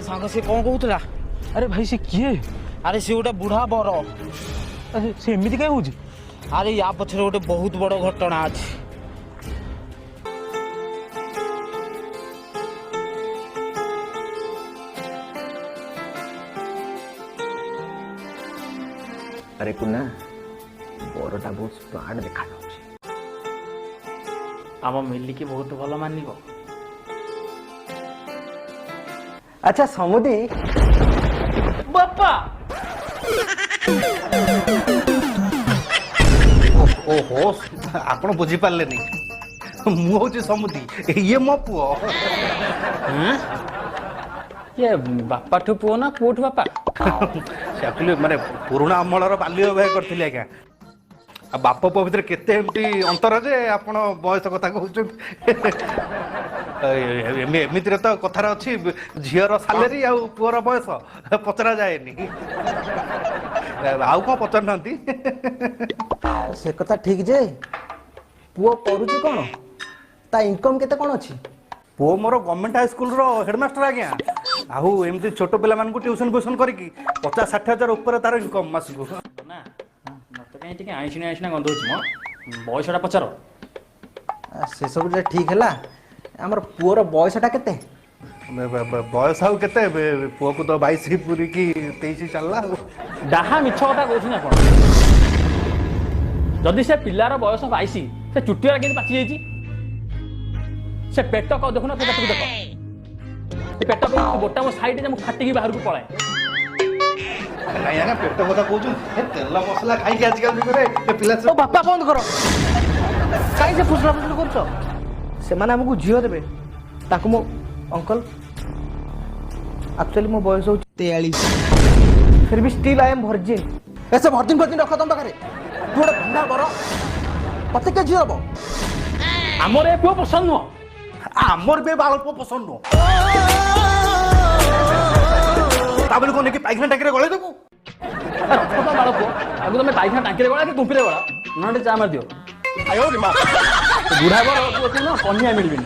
सांग से कौन कहूला अरे भाई से किए अरे सी गोटे बुढ़ा बर अरे से एमती कहीं होची अरे या पछरे गोटे बहुत बड़ घटना अछि अरे कुना बरटा बहुत स्मार्ट देखा जाउछि आम मिली की बहुत भल मानिबो अच्छा समुदी बापा ओहो आपण बुझी पारले नहीं मु हूँ समुदी ये मो पुओ ये बापा ठु पुओ ना पुओ ठु बापा एक्चुअली माने पुराना अमलर बाल्य विवाह करथिले आज्ञा आ बाप पुओ भितर केते एमती अंतर जे आपण बयस कथा कहउछन एमितिर तो कथार अच्छी झीर सालेरी आ पुअर बयस पचरा जाएनी आउ कौन पचार ना से कथा ठीक जे पुओ पढुची कोन ता इनकम केते कोन अछि पुओ मोर गवर्नमेंट हाई स्कूल रो हेडमास्टर आज्ञा आउ एमती छोट पिला मान को ट्यूशन फ्यूशन करके 50-60 हजार ऊपर तार इनकम मास को ना मत कहीं टिके आइसिना आइसिना गंधोच मो बयसटा पचारो से सब जे ठीक हला हमर पुओर बयसटा केते बयस आउ केते पुओ को तो 22 ही पूरी की 23 चलला डाहा मिछ कथा कहू ना कोन जदि से पिलार बयस 22 से चुटिया केनी पाची जाईची से पेट को देखो ना पेट को देखो से पेट को गोटा मो साइड जे मु फाटी की बाहर को पळाए नहीं आना पेट कथा कहू तेल मसला खाई के आजकल भितरे पिला ओ बापा बंद करो काई से फुसला फुसला करछो से माने हमकु जियो देबे ताकु मो अंकल एक्चुअली मो बयस हो 43 फिर भी स्टिल आई एम वर्जिन ऐसे वर्जिन रखो तुम पाखरे तू गोटे भंडा बर पते के जियो हबो हमर ए पुओ पसंद नो आमर बे बाल को पसंद नो ताबल को नेकी पाइखना टांकी रे गळे देबो रखो तो बाल पुओ आगु तमे पाइखा टांकी रे गळा कि कुंपी रे गळा नडे चा मार दियो आयो रे मां बुढ़ा बर पुओ ना कन्या मिलबिनी